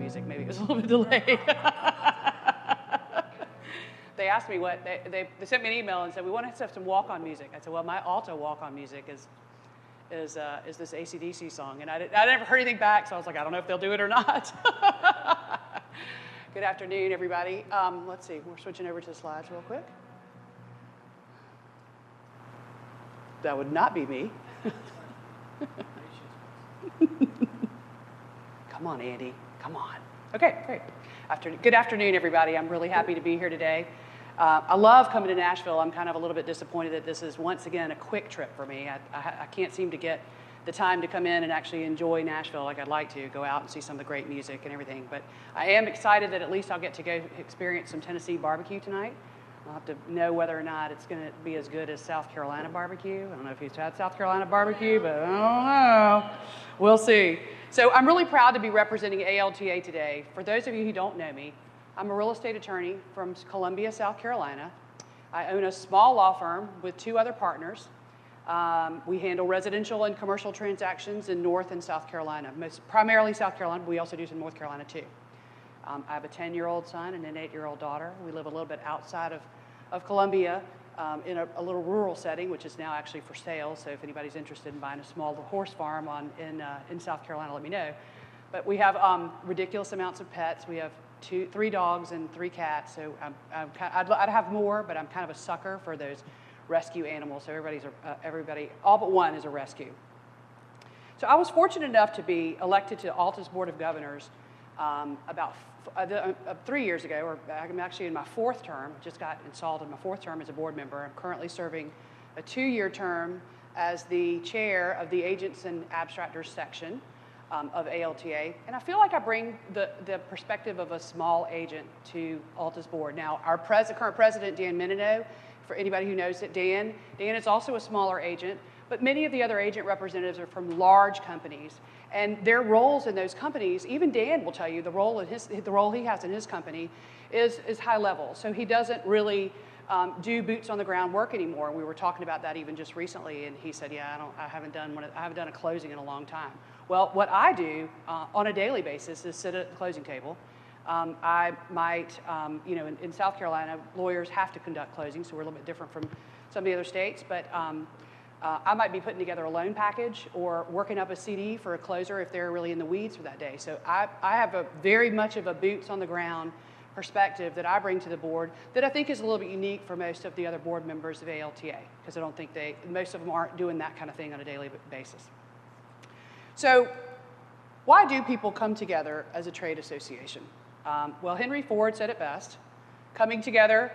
music. Maybe it was a little bit delayed. They asked me what, they sent me an email and said, we want to have some walk-on music. I said, well, my alto walk-on music is this AC/DC song. And I never heard anything back, so I was like, I don't know if they'll do it or not. Good afternoon, everybody. Let's see, we're switching over to the slides real quick. That would not be me. Come on, Andy, come on. Okay, great. Good afternoon, everybody. I'm really happy to be here today. I love coming to Nashville. I'm kind of a little bit disappointed that this is, once again, a quick trip for me. I can't seem to get the time to come in and actually enjoy Nashville like I'd like to, go out and see some of the great music and everything. But I am excited that at least I'll get to go experience some Tennessee barbecue tonight. I'll have to know whether or not it's going to be as good as South Carolina barbecue. I don't know if you've had South Carolina barbecue, but I don't know. We'll see. So I'm really proud to be representing ALTA today. For those of you who don't know me, I'm a real estate attorney from Columbia, South Carolina. I own a small law firm with 2 other partners. We handle residential and commercial transactions in North and South Carolina, primarily South Carolina, but we also do some North Carolina too. I have a 10-year-old son and an 8-year-old daughter. We live a little bit outside of Columbia in a little rural setting, which is now actually for sale. So if anybody's interested in buying a small horse farm in South Carolina, let me know. But we have ridiculous amounts of pets. We have 3 dogs and 3 cats. So I'd have more, but I'm kind of a sucker for those rescue animals. So everybody, all but one is a rescue. So I was fortunate enough to be elected to Alta's Board of Governors about 3 years ago, or I'm actually in my 4th term, just got installed in my 4th term as a board member. I'm currently serving a 2-year term as the chair of the Agents and Abstractors section of ALTA. And I feel like I bring the perspective of a small agent to Alta's board. Now, our current president, Dan Menino, for anybody who knows it, Dan is also a smaller agent, but many of the other agent representatives are from large companies. And their roles in those companies, even Dan will tell you, the role he has in his company is high level. So he doesn't really do boots on the ground work anymore. We were talking about that even just recently, and he said, "Yeah, I haven't done a closing in a long time." Well, what I do on a daily basis is sit at the closing table. I might, in South Carolina, lawyers have to conduct closings, so we're a little bit different from some of the other states, but I might be putting together a loan package or working up a CD for a closer if they're really in the weeds for that day. So I have a very much of a boots on the ground perspective that I bring to the board that I think is a little bit unique for most of the other board members of ALTA, because I don't think most of them aren't doing that kind of thing on a daily basis. So why do people come together as a trade association? Well, Henry Ford said it best. Coming together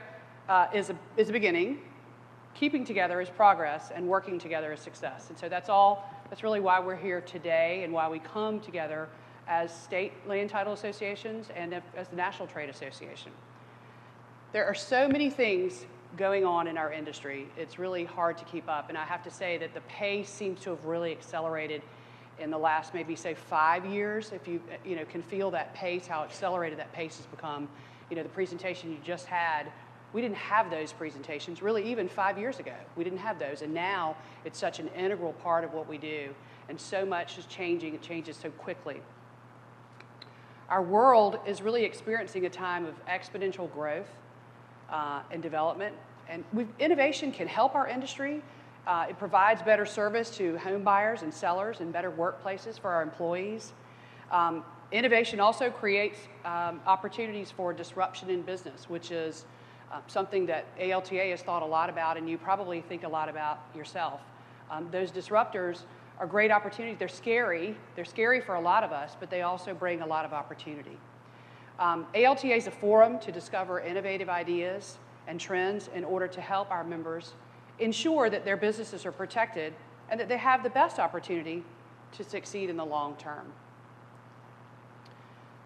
is a beginning. Keeping together is progress, and working together is success. And so that's really why we're here today and why we come together as state land title associations and as the National Trade Association. There are so many things going on in our industry, it's really hard to keep up. And I have to say that the pace seems to have really accelerated in the last maybe, say, 5 years. If you can feel that pace, how accelerated that pace has become. The presentation you just had, we didn't have those presentations really even 5 years ago. We didn't have those, and now it's such an integral part of what we do, and so much is changing. It changes so quickly. Our world is really experiencing a time of exponential growth and development, and innovation can help our industry. It provides better service to home buyers and sellers and better workplaces for our employees. Innovation also creates opportunities for disruption in business, which is something that ALTA has thought a lot about, and you probably think a lot about yourself. Those disruptors are great opportunities. They're scary. They're scary for a lot of us, but they also bring a lot of opportunity. ALTA is a forum to discover innovative ideas and trends in order to help our members ensure that their businesses are protected and that they have the best opportunity to succeed in the long term.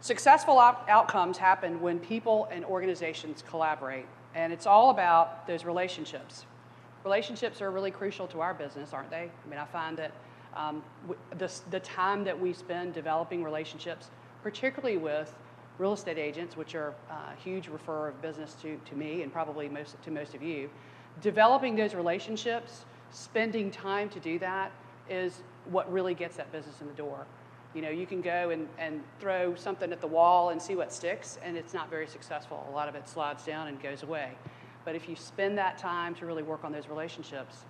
Successful outcomes happen when people and organizations collaborate, and it's all about those relationships. Relationships are really crucial to our business, aren't they? I mean, I find that the time that we spend developing relationships, particularly with real estate agents, which are a huge referrer of business to me and probably to most of you, developing those relationships, spending time to do that is what really gets that business in the door. You know, you can go and throw something at the wall and see what sticks, and it's not very successful. A lot of it slides down and goes away. But if you spend that time to really work on those relationships,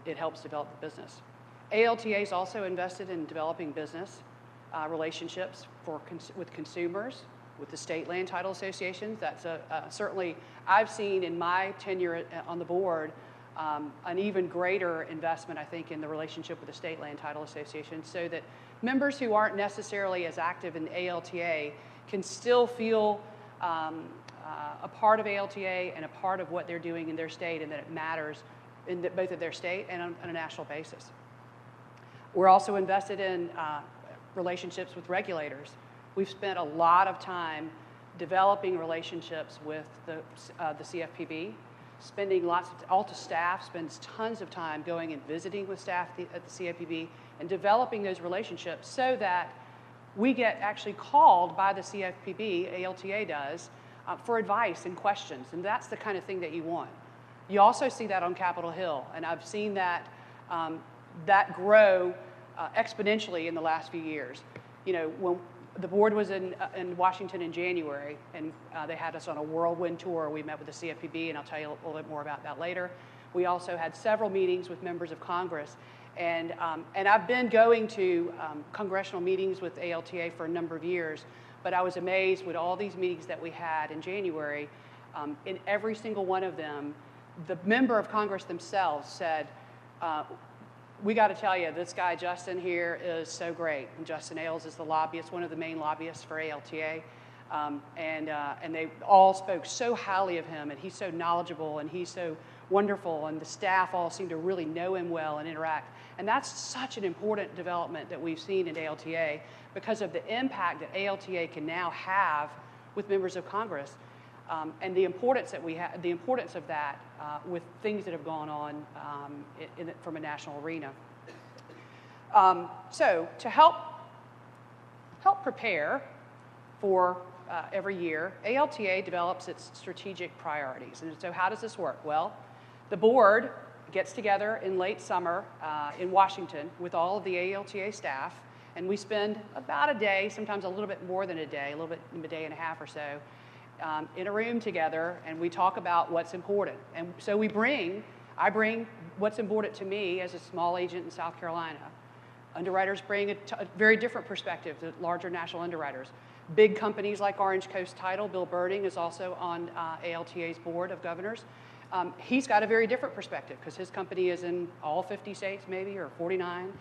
it helps develop the business. ALTA is also invested in developing business relationships with consumers, with the state land title associations. That's certainly, I've seen in my tenure on the board, an even greater investment, I think, in the relationship with the state land title association, so that members who aren't necessarily as active in ALTA can still feel a part of ALTA and a part of what they're doing in their state, and that it matters in both of their state and on a national basis. We're also invested in relationships with regulators. We've spent a lot of time developing relationships with the CFPB, spending Alta staff spends tons of time going and visiting with staff at the CFPB and developing those relationships so that we get actually called by the CFPB, ALTA does, for advice and questions, and that's the kind of thing that you want. You also see that on Capitol Hill, and I've seen that that grow exponentially in the last few years. You know, when the board was in Washington in January, and they had us on a whirlwind tour. We met with the CFPB, and I'll tell you a little bit more about that later. We also had several meetings with members of Congress, and I've been going to congressional meetings with ALTA for a number of years, but I was amazed with all these meetings that we had in January. In every single one of them, the member of Congress themselves said, we got to tell you, this guy Justin here is so great. And Justin Ailes is the lobbyist, one of the main lobbyists for ALTA, and they all spoke so highly of him, and he's so knowledgeable, and he's so wonderful, and the staff all seem to really know him well and interact. And that's such an important development that we've seen in ALTA because of the impact that ALTA can now have with members of Congress, and the importance that we have, the importance of that with things that have gone on from a national arena. So to help prepare for every year, ALTA develops its strategic priorities. And so how does this work? Well, the board gets together in late summer in Washington with all of the ALTA staff, and we spend about a day, sometimes a little bit more than a day, a day and a half or so, in a room together, and we talk about what's important. And so I bring what's important to me as a small agent in South Carolina. Underwriters bring a very different perspective to larger national underwriters. Big companies like Orange Coast Title, Bill Birding is also on ALTA's board of governors. He's got a very different perspective because his company is in all 50 states maybe, or 49,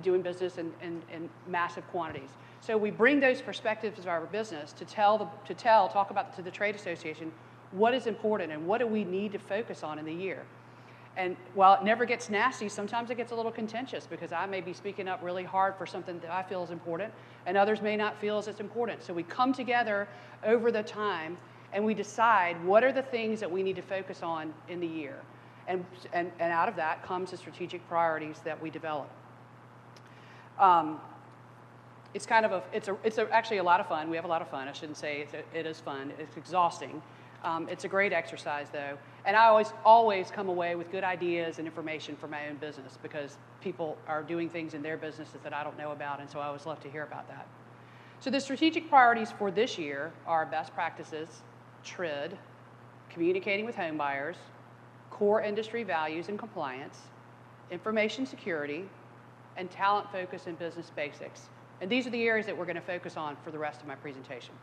doing business in massive quantities. So we bring those perspectives of our business to talk about to the trade association what is important and what do we need to focus on in the year. And while it never gets nasty, sometimes it gets a little contentious because I may be speaking up really hard for something that I feel is important, and others may not feel as it's important. So we come together over the time and we decide what are the things that we need to focus on in the year. And out of that comes the strategic priorities that we develop. It's kind of it's actually a lot of fun. We have a lot of fun. I shouldn't say it is fun. It's exhausting. It's a great exercise, though. And I always come away with good ideas and information for my own business because people are doing things in their businesses that I don't know about, and so I always love to hear about that. So the strategic priorities for this year are best practices, TRID, communicating with home buyers, core industry values and compliance, information security, and talent focus and business basics. And these are the areas that we're going to focus on for the rest of my presentation.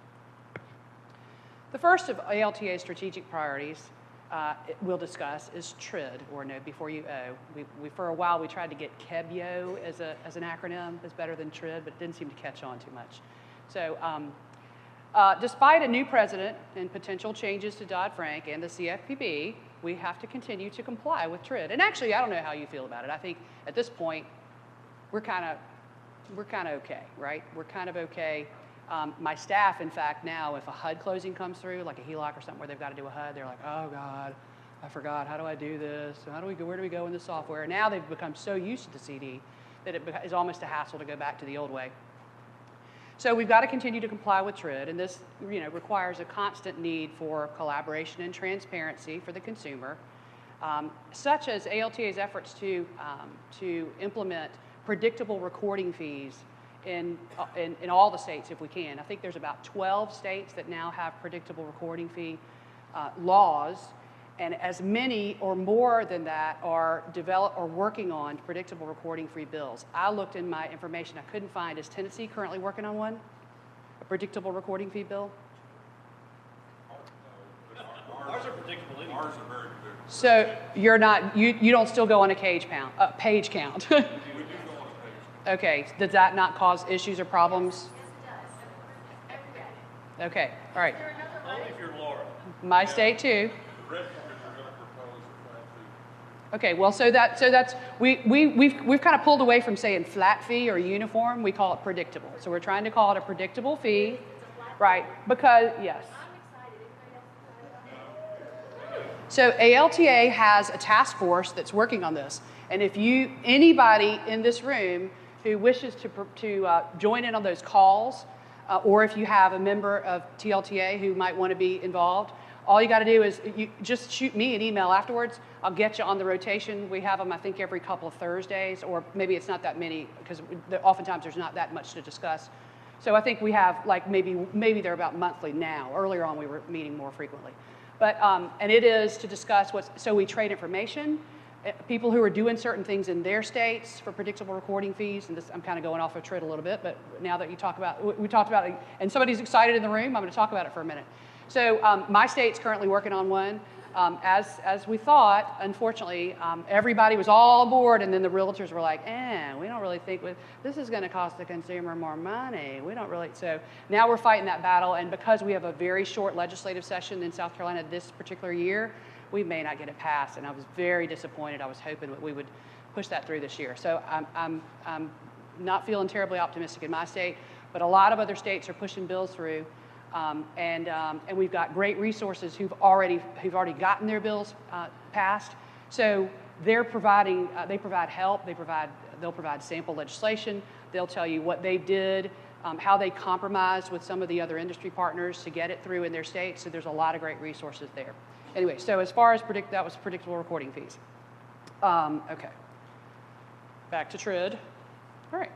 The first of ALTA's strategic priorities we'll discuss is TRID, or Know Before You Owe. For a while, we tried to get KEBYO as an acronym. It's better than TRID, but it didn't seem to catch on too much. So despite a new president and potential changes to Dodd-Frank and the CFPB, we have to continue to comply with TRID. And actually, I don't know how you feel about it. I think at this point, we're kind of okay, right? We're kind of okay. My staff, in fact, now, if a HUD closing comes through, like a HELOC or something where they've got to do a HUD, they're like, oh God, I forgot, how do I do this? Where do we go in the software? Now they've become so used to the CD that it is almost a hassle to go back to the old way. So we've got to continue to comply with TRID, and this requires a constant need for collaboration and transparency for the consumer, such as ALTA's efforts to implement predictable recording fees in all the states if we can. I think there's about 12 states that now have predictable recording fee laws, and as many or more than that are working on predictable recording fee bills. I looked in my information, I couldn't find. Is Tennessee currently working on one? A predictable recording fee bill? Ours are predictable anyway. Ours are very predictable. So you're not, you don't still go on a page count? We do go on a page. Okay, does that not cause issues or problems? Yes, it does. Okay, all right. Only if you're Laura. My state too. The rest of it we're going to propose a flat fee. Okay, well, so that's we've kind of pulled away from saying flat fee or uniform. We call it predictable. So we're trying to call it a predictable fee, right? Because yes. So ALTA has a task force that's working on this, and if anybody in this room who wishes to join in on those calls, or if you have a member of TLTA who might want to be involved, all you got to do is you just shoot me an email afterwards. I'll get you on the rotation. We have them, I think, every couple of Thursdays, or maybe it's not that many because oftentimes there's not that much to discuss. So I think we have like maybe they're about monthly now. Earlier on, we were meeting more frequently. But and it is to discuss so we trade information. People who are doing certain things in their states for predictable recording fees, and this, I'm kind of going off a tread a little bit, but now that we talked about it, and somebody's excited in the room, I'm going to talk about it for a minute. So my state's currently working on one. As we thought, unfortunately, everybody was all aboard, and then the realtors were like, we don't really think this is going to cost the consumer more money. We don't really. So now we're fighting that battle, and because we have a very short legislative session in South Carolina this particular year, we may not get it passed, and I was very disappointed. I was hoping that we would push that through this year. So I'm not feeling terribly optimistic in my state, but a lot of other states are pushing bills through, and we've got great resources who've already gotten their bills passed. So they're providing, they provide help. They'll provide sample legislation. They'll tell you what they did, how they compromised with some of the other industry partners to get it through in their state. So there's a lot of great resources there. Anyway, so as far as that was predictable recording fees. Okay. Back to TRID. All right.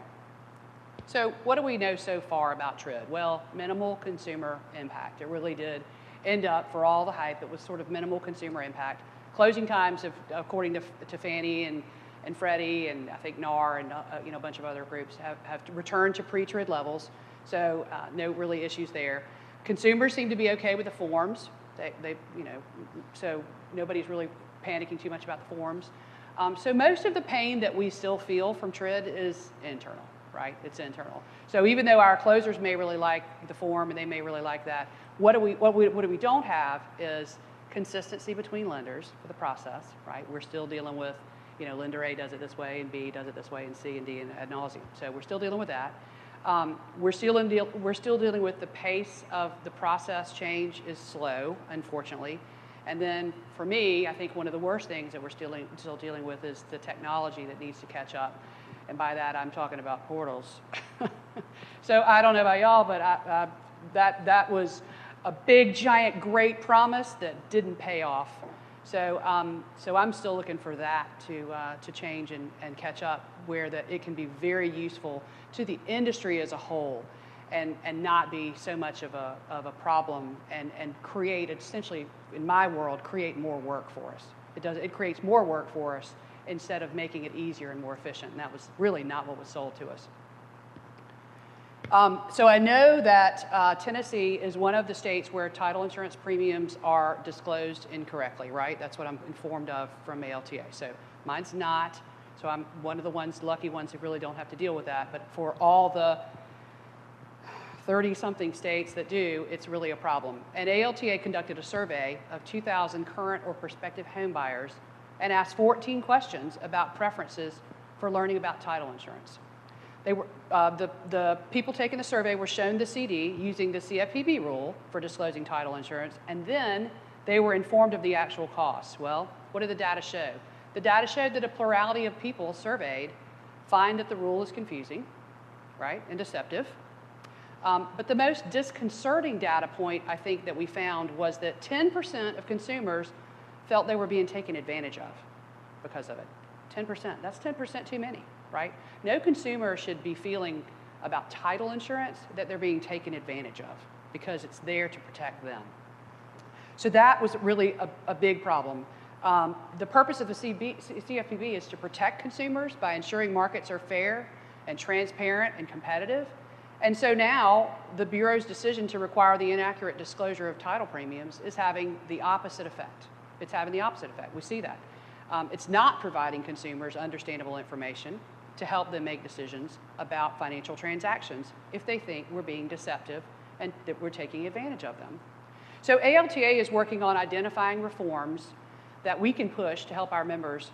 So what do we know so far about TRID? Well, minimal consumer impact. It really did end up, for all the hype, it was sort of minimal consumer impact. Closing times, according to Fannie and Freddie and I think NAR and a bunch of other groups have returned to pre-TRID levels. So no really issues there. Consumers seem to be okay with the forms. So nobody's really panicking too much about the forms. So most of the pain that we still feel from TRID is internal, right? It's internal. So even though our closers may really like the form and they may really like that, what we don't have is consistency between lenders for the process, right? We're still dealing with, lender A does it this way and B does it this way and C and D and ad nauseum. So we're still dealing with that. We're still dealing with the pace of the process change is slow, unfortunately. And then for me, I think one of the worst things that we're still dealing with is the technology that needs to catch up. And by that, I'm talking about portals. So I don't know about y'all, but that was a big, giant, great promise that didn't pay off. So I'm still looking for that to change and catch up, where it can be very useful to the industry as a whole, and not be so much of a problem and create, essentially, in my world, create more work for us. It creates more work for us instead of making it easier and more efficient, and that was really not what was sold to us. So I know that Tennessee is one of the states where title insurance premiums are disclosed incorrectly, right? That's what I'm informed of from ALTA. So mine's not, so I'm one of the lucky ones who really don't have to deal with that. But for all the 30-something states that do, it's really a problem. And ALTA conducted a survey of 2,000 current or prospective home buyers and asked 14 questions about preferences for learning about title insurance. They were, the people taking the survey were shown the CD using the CFPB rule for disclosing title insurance, and then they were informed of the actual costs. Well, what did the data show? The data showed that a plurality of people surveyed find that the rule is confusing, right, and deceptive. But the most disconcerting data point, I think, that we found was that 10% of consumers felt they were being taken advantage of because of it. 10%. That's 10% too many, right? No consumer should be feeling about title insurance that they're being taken advantage of because it's there to protect them. So that was really a big problem. The purpose of the CFPB is to protect consumers by ensuring markets are fair and transparent and competitive. And so now the Bureau's decision to require the inaccurate disclosure of title premiums is having the opposite effect. It's having the opposite effect. We see that. It's not providing consumers understandable information to help them make decisions about financial transactions if they think we're being deceptive and that we're taking advantage of them. So ALTA is working on identifying reforms that we can push to help our members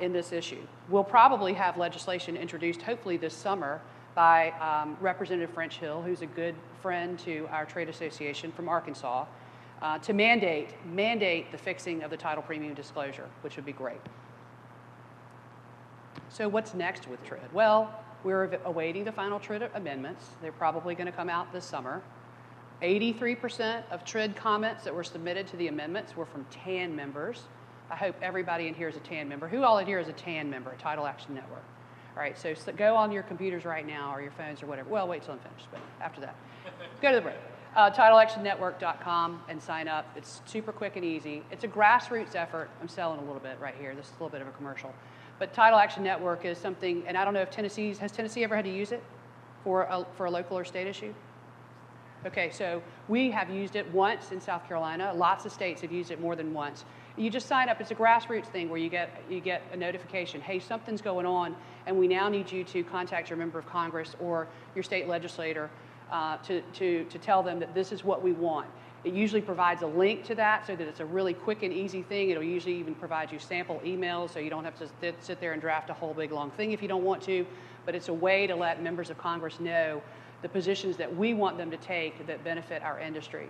in this issue. We'll probably have legislation introduced hopefully this summer by Representative French Hill, who's a good friend to our trade association from Arkansas, to mandate the fixing of the title premium disclosure, which would be great. So what's next with TRID? Well, we're awaiting the final TRID amendments. They're probably going to come out this summer. 83% of TRID comments that were submitted to the amendments were from TAN members. I hope everybody in here is a TAN member. Who all in here is a TAN member, a Title Action Network? All right, so go on your computers right now or your phones or whatever. Well, wait till I'm finished, but after that, go to the break. TitleActionNetwork.com and sign up. It's super quick and easy. It's a grassroots effort. I'm selling a little bit right here. This is a little bit of a commercial. But Title Action Network is something, and I don't know if has Tennessee ever had to use it for a local or state issue? Okay, so we have used it once in South Carolina. Lots of states have used it more than once. You just sign up. It's a grassroots thing where you get a notification. Hey, something's going on, and we now need you to contact your member of Congress or your state legislator to tell them that this is what we want. It usually provides a link to that so that it's a really quick and easy thing. It'll usually even provide you sample emails so you don't have to sit there and draft a whole big long thing if you don't want to. But it's a way to let members of Congress know the positions that we want them to take that benefit our industry.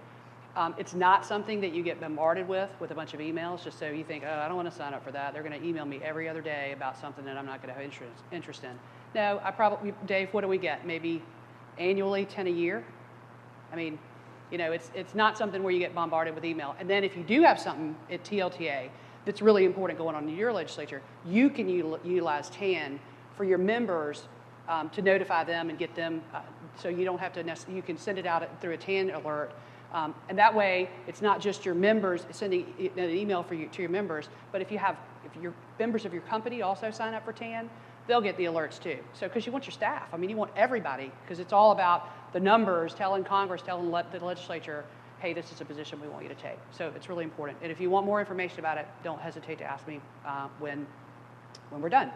It's not something that you get bombarded with a bunch of emails just so you think, oh, I don't want to sign up for that. They're going to email me every other day about something that I'm not going to have interest in. No, Dave, what do we get? Maybe annually, 10 a year? I mean, you know, it's not something where you get bombarded with email. And then if you do have something at TLTA that's really important going on in your legislature, you can utilize TAN for your members to notify them and get them, so you don't have to, you can send it out through a TAN alert. And that way, it's not just your members sending an email to your members, but if your members of your company also sign up for TAN, they'll get the alerts too. So, because you want your staff, I mean, you want everybody, because it's all about the numbers, telling Congress, telling the legislature, hey, this is a position we want you to take. So it's really important. And if you want more information about it, don't hesitate to ask me when we're done.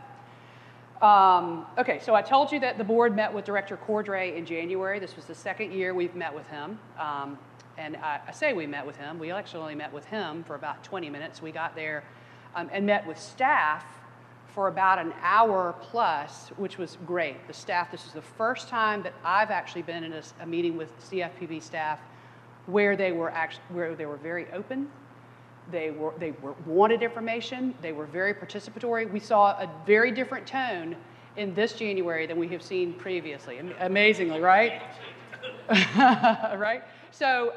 Okay, so I told you that the board met with Director Cordray in January. This was the second year we've met with him. And I say we met with him. We actually only met with him for about 20 minutes. We got there and met with staff for about an hour plus, which was great. The staff, this is the first time that I've actually been in a meeting with CFPB staff where they were very open. They wanted information. They were very participatory. We saw a very different tone in this January than we have seen previously. Amazingly, right? Right? So,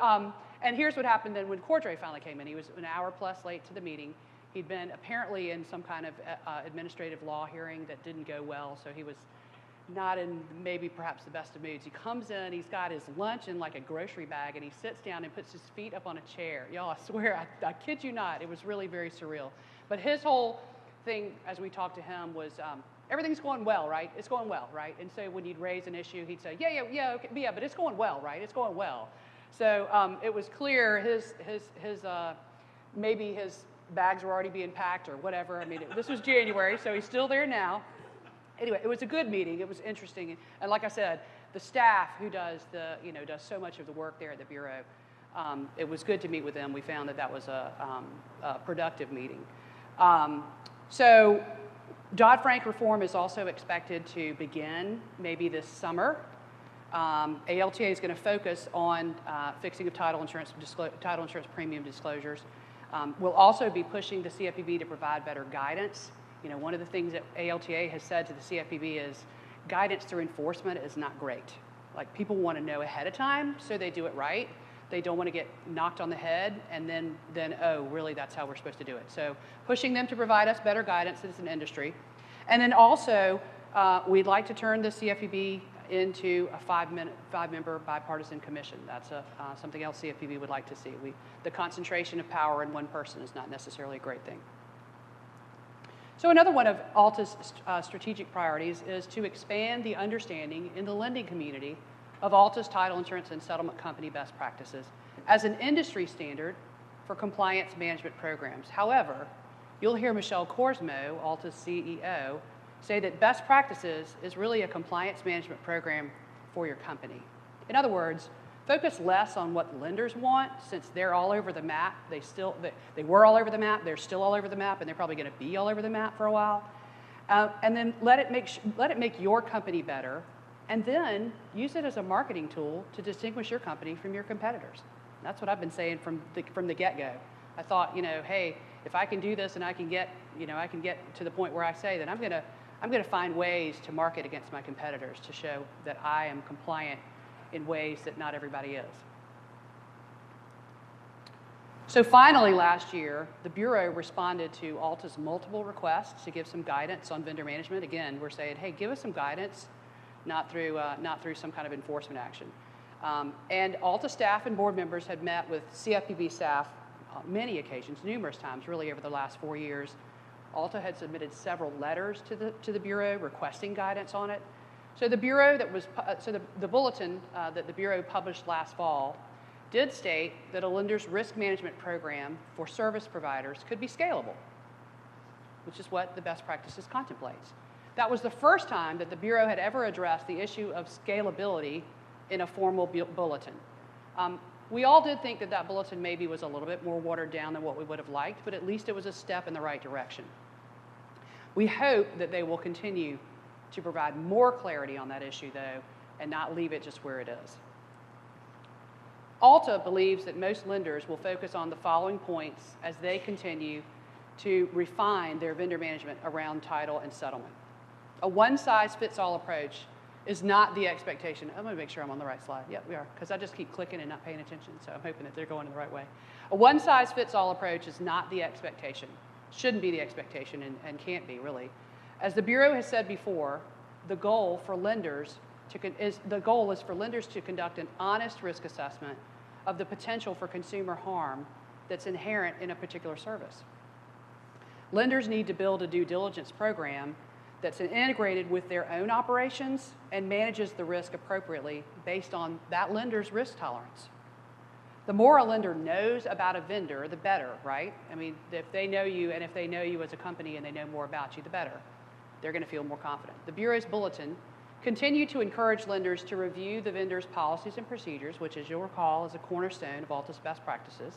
and here's what happened then when Cordray finally came in. He was an hour plus late to the meeting. He'd been apparently in some kind of administrative law hearing that didn't go well, so he was not in maybe perhaps the best of moods. He comes in, he's got his lunch in like a grocery bag, and he sits down and puts his feet up on a chair. Y'all, I swear, I kid you not, it was really very surreal. But his whole thing, as we talked to him, was everything's going well, right? It's going well, right? And so when you'd raise an issue, he'd say, yeah, okay, yeah, but it's going well, right? It's going well. So it was clear maybe his bags were already being packed or whatever. I mean, this was January, so he's still there now. Anyway, it was a good meeting. It was interesting, and like I said, the staff who does so much of the work there at the Bureau, it was good to meet with them. We found that was a productive meeting. So Dodd-Frank reform is also expected to begin maybe this summer. ALTA is going to focus on fixing of title insurance premium disclosures. We'll also be pushing the CFPB to provide better guidance. You know, one of the things that ALTA has said to the CFPB is guidance through enforcement is not great. Like, people want to know ahead of time so they do it right. They don't want to get knocked on the head and then oh, really, that's how we're supposed to do it. So pushing them to provide us better guidance as an industry. And then also, we'd like to turn the CFPB into a five-member bipartisan commission. That's something else CFPB would like to see. The concentration of power in one person is not necessarily a great thing. So another one of Alta's strategic priorities is to expand the understanding in the lending community of Alta's title insurance and settlement company best practices as an industry standard for compliance management programs. However, you'll hear Michelle Korsmo, Alta's CEO, say that best practices is really a compliance management program for your company. In other words, focus less on what lenders want, since they're all over the map. They were all over the map, they're still all over the map, and they're probably going to be all over the map for a while. And then let it make your company better, and then use it as a marketing tool to distinguish your company from your competitors. That's what I've been saying from the get-go. I thought, hey, if I can do this and I can get to the point where I say that I'm going to find ways to market against my competitors to show that I am compliant in ways that not everybody is. So finally, last year, the Bureau responded to Alta's multiple requests to give some guidance on vendor management. Again, we're saying, hey, give us some guidance, not through some kind of enforcement action. And Alta staff and board members had met with CFPB staff on many occasions, numerous times, really over the last 4 years. Alta had submitted several letters to the Bureau requesting guidance on it. So the Bureau the bulletin that the Bureau published last fall did state that a lender's risk management program for service providers could be scalable, which is what the best practices contemplates. That was the first time that the Bureau had ever addressed the issue of scalability in a formal bulletin. We all did think that bulletin maybe was a little bit more watered down than what we would have liked, but at least it was a step in the right direction. We hope that they will continue to provide more clarity on that issue, though, and not leave it just where it is. Alta believes that most lenders will focus on the following points as they continue to refine their vendor management around title and settlement. A one-size-fits-all approach is not the expectation. I'm going to make sure I'm on the right slide. Yeah, we are, because I just keep clicking and not paying attention, so I'm hoping that they're going in the right way. A one-size-fits-all approach is not the expectation, shouldn't be the expectation, and can't be, really. As the Bureau has said before, the goal is for lenders to conduct an honest risk assessment of the potential for consumer harm that's inherent in a particular service. Lenders need to build a due diligence program that's integrated with their own operations and manages the risk appropriately based on that lender's risk tolerance. The more a lender knows about a vendor, the better, right? I mean, if they know you, and if they know you as a company and they know more about you, the better. They're going to feel more confident. The Bureau's bulletin continued to encourage lenders to review the vendor's policies and procedures, which, as you'll recall, is a cornerstone of Alta's best practices.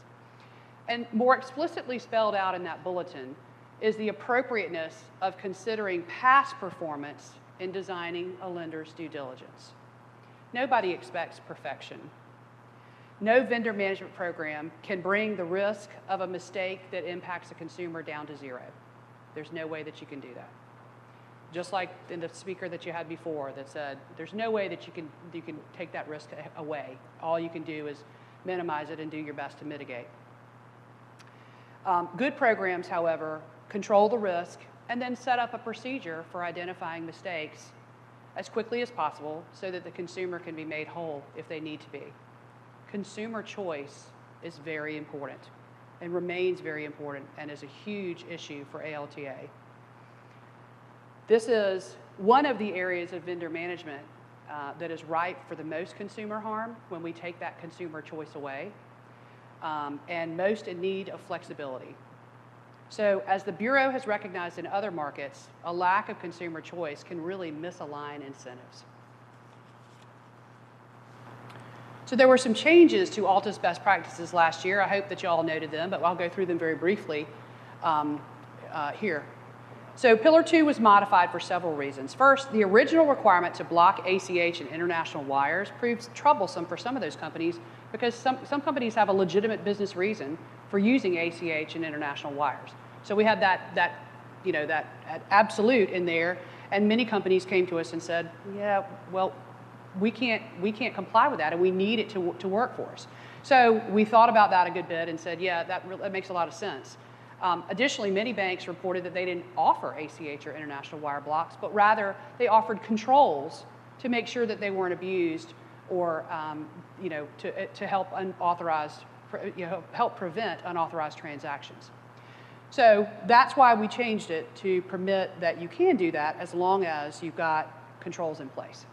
And more explicitly spelled out in that bulletin is the appropriateness of considering past performance in designing a lender's due diligence. Nobody expects perfection. No vendor management program can bring the risk of a mistake that impacts a consumer down to zero. There's no way that you can do that. Just like in the speaker that you had before that said, there's no way that you can take that risk away. All you can do is minimize it and do your best to mitigate. Good programs, however, control the risk and then set up a procedure for identifying mistakes as quickly as possible so that the consumer can be made whole if they need to be. Consumer choice is very important and remains very important and is a huge issue for ALTA. This is one of the areas of vendor management that is ripe for the most consumer harm when we take that consumer choice away, and most in need of flexibility. So as the Bureau has recognized in other markets, a lack of consumer choice can really misalign incentives. So there were some changes to Alta's best practices last year. I hope that you all noted them, but I'll go through them very briefly here. So Pillar 2 was modified for several reasons. First, the original requirement to block ACH and international wires proves troublesome for some of those companies because some companies have a legitimate business reason for using ACH and international wires. So we had that absolute in there, and many companies came to us and said, yeah, well, we can't comply with that, and we need it to work for us. So we thought about that a good bit and said, yeah, that makes a lot of sense. Additionally, many banks reported that they didn't offer ACH or international wire blocks, but rather they offered controls to make sure that they weren't abused or to help unauthorized, help prevent unauthorized transactions. So that's why we changed it to permit that you can do that as long as you've got controls in place.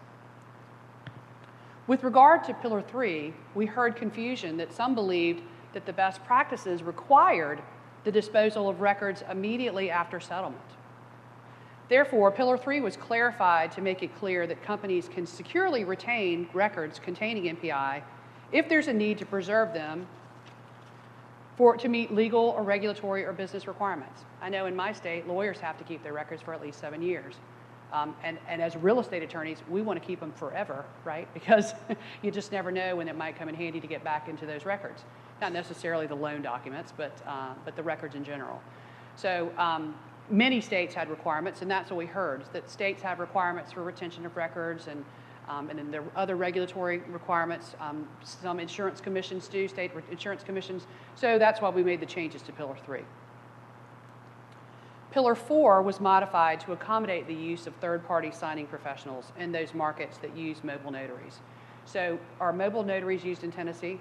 With regard to Pillar 3, we heard confusion that some believed that the best practices required the disposal of records immediately after settlement. Therefore, Pillar 3 was clarified to make it clear that companies can securely retain records containing MPI if there's a need to preserve them to meet legal or regulatory or business requirements. I know in my state, lawyers have to keep their records for at least 7 years. And as real estate attorneys, we want to keep them forever, right? Because you just never know when it might come in handy to get back into those records. Not necessarily the loan documents, but the records in general. So many states had requirements, and that's what we heard, that states have requirements for retention of records, and then there are other regulatory requirements. Some insurance commissions do, state insurance commissions. So that's why we made the changes to Pillar 3. Pillar 4 was modified to accommodate the use of third-party signing professionals in those markets that use mobile notaries. So are mobile notaries used in Tennessee?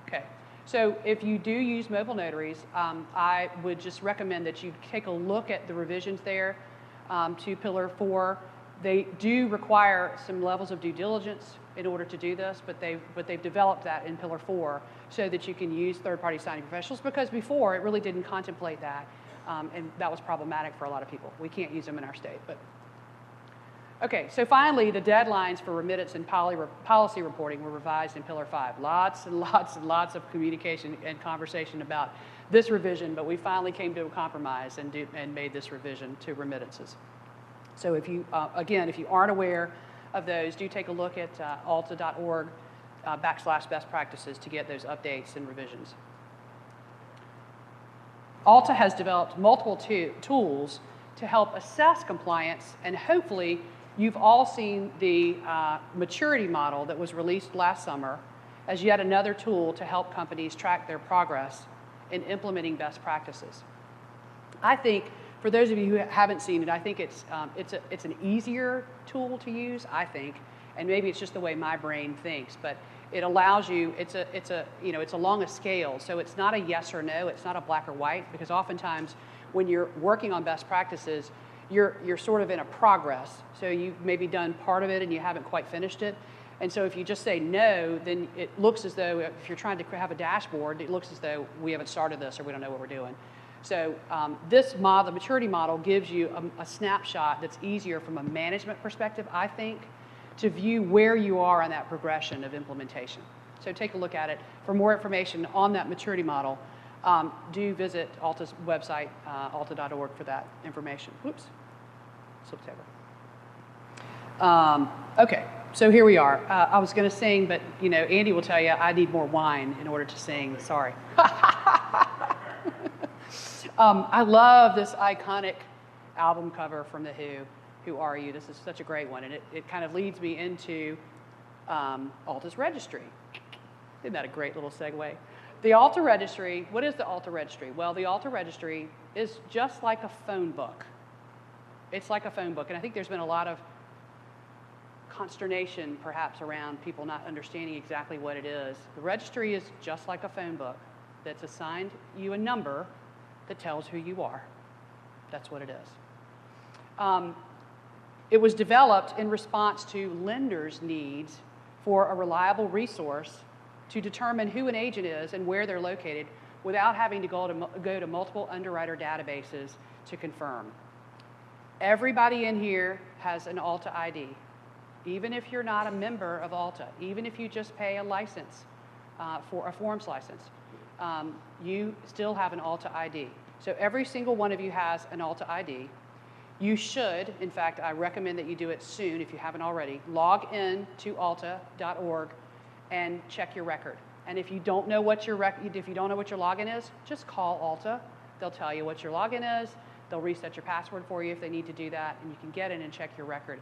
Okay. So if you do use mobile notaries, I would just recommend that you take a look at the revisions there to Pillar 4. They do require some levels of due diligence in order to do this, but they've developed that in Pillar 4 so that you can use third-party signing professionals, because before it really didn't contemplate that. And that was problematic for a lot of people. We can't use them in our state. But okay, so finally, the deadlines for remittance and policy reporting were revised in Pillar 5. Lots and lots and lots of communication and conversation about this revision, but we finally came to a compromise and made this revision to remittances. So if you, again, if you aren't aware of those, do take a look at alta.org /best practices to get those updates and revisions. Alta has developed multiple tools to help assess compliance, and hopefully you've all seen the maturity model that was released last summer as yet another tool to help companies track their progress in implementing best practices. I think, for those of you who haven't seen it, I think it's an easier tool to use, I think, and maybe it's just the way my brain thinks, but it allows you, it's along a scale, so it's not a yes or no, it's not a black or white, because oftentimes when you're working on best practices, you're sort of in a progress, so you've maybe done part of it and you haven't quite finished it, and so if you just say no, then it looks as though, if you're trying to have a dashboard, it looks as though we haven't started this or we don't know what we're doing. So this model, the maturity model, gives you a snapshot that's easier from a management perspective, I think, to view where you are on that progression of implementation. So take a look at it. For more information on that maturity model, do visit Alta's website, alta.org, for that information. Whoops, slipped over. Okay, so here we are. I was going to sing, but Andy will tell you I need more wine in order to sing. Sorry. I love this iconic album cover from The Who. Who Are You? This is such a great one, and it kind of leads me into Alta's registry. Isn't that a great little segue? The Alta registry, what is the Alta registry? Well, the Alta registry is just like a phone book. It's like a phone book, and I think there's been a lot of consternation perhaps around people not understanding exactly what it is. The registry is just like a phone book that's assigned you a number that tells who you are. That's what it is. It was developed in response to lenders' needs for a reliable resource to determine who an agent is and where they're located without having to go to multiple underwriter databases to confirm. Everybody in here has an Alta ID, even if you're not a member of Alta, even if you just pay a license for a forms license, you still have an Alta ID. So every single one of you has an Alta ID. You should, in fact, I recommend that you do it soon if you haven't already, log in to alta.org and check your record. And if you don't know what your login is, just call Alta. They'll tell you what your login is. They'll reset your password for you if they need to do that, and you can get in and check your record.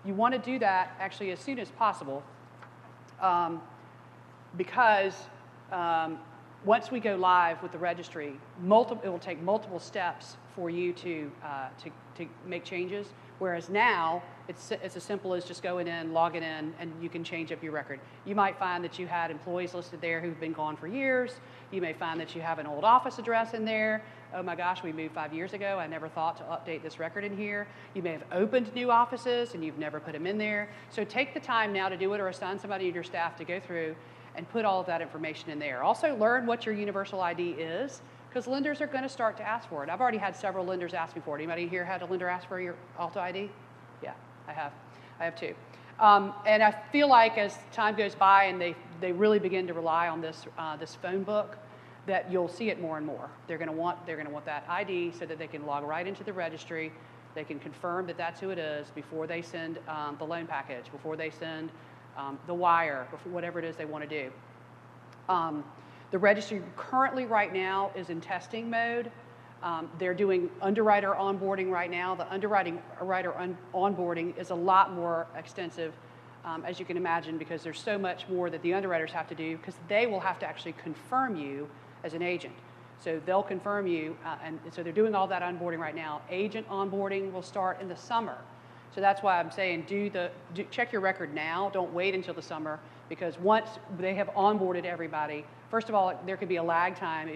You want to do that actually as soon as possible because once we go live with the registry, it will take multiple steps for you to make changes. Whereas now, it's as simple as just going in, logging in, and you can change up your record. You might find that you had employees listed there who've been gone for years. You may find that you have an old office address in there. Oh my gosh, we moved 5 years ago. I never thought to update this record in here. You may have opened new offices and you've never put them in there. So take the time now to do it, or assign somebody in your staff to go through and put all of that information in there. Also learn what your universal ID is, because lenders are going to start to ask for it. I've already had several lenders ask me for it. Anybody here had a lender ask for your Alta ID? Yeah, I have. I have too. And I feel like as time goes by and they really begin to rely on this, this phone book, that you'll see it more and more. They're going to want that ID so that they can log right into the registry. They can confirm that that's who it is before they send the loan package, before they send the wire, before whatever it is they want to do. The registry currently right now is in testing mode. They're doing underwriter onboarding right now. The underwriter onboarding is a lot more extensive, as you can imagine, because there's so much more that the underwriters have to do, because they will have to actually confirm you as an agent. So they'll confirm you, and so they're doing all that onboarding right now. Agent onboarding will start in the summer. So that's why I'm saying check your record now. Don't wait until the summer, because once they have onboarded everybody, first of all, there could be a lag time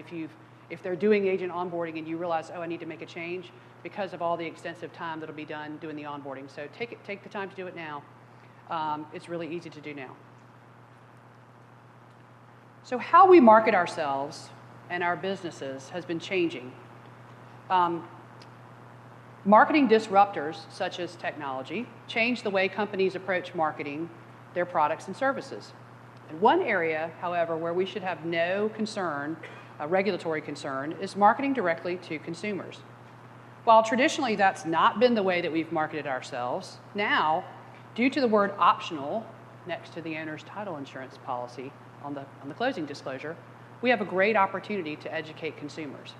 if they're doing agent onboarding and you realize, oh, I need to make a change, because of all the extensive time that'll be done doing the onboarding. So take the time to do it now. It's really easy to do now. So how we market ourselves and our businesses has been changing. Marketing disruptors, such as technology, change the way companies approach marketing their products and services. And one area, however, where we should have no concern, regulatory concern, is marketing directly to consumers. While traditionally that's not been the way that we've marketed ourselves, now, due to the word optional next to the owner's title insurance policy on the closing disclosure, we have a great opportunity to educate consumers.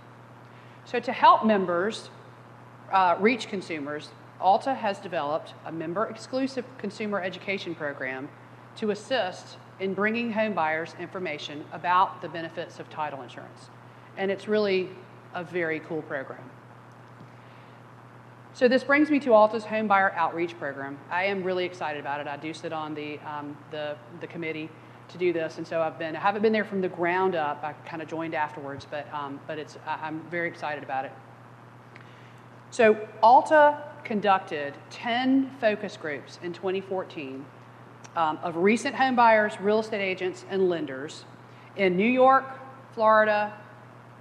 So to help members reach consumers, Alta has developed a member-exclusive consumer education program to assist in bringing home buyers information about the benefits of title insurance. And it's really a very cool program. So this brings me to Alta's Home Buyer Outreach Program. I am really excited about it. I do sit on the committee to do this, and so I haven't been there from the ground up. I kind of joined afterwards, but I'm very excited about it. So Alta conducted 10 focus groups in 2014 of recent home buyers, real estate agents, and lenders in New York, Florida,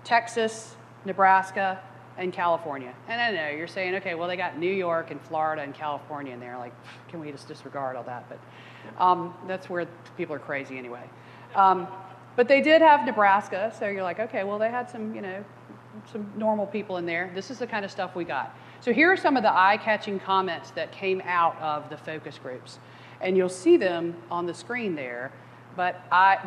Texas, Nebraska, and California. And I know you're saying, okay, well, they got New York and Florida and California in there. Like, can we just disregard all that? But that's where people are crazy anyway. But they did have Nebraska, so you're like, okay, well, they had some, some normal people in there. This is the kind of stuff we got. So here are some of the eye-catching comments that came out of the focus groups. And you'll see them on the screen there. But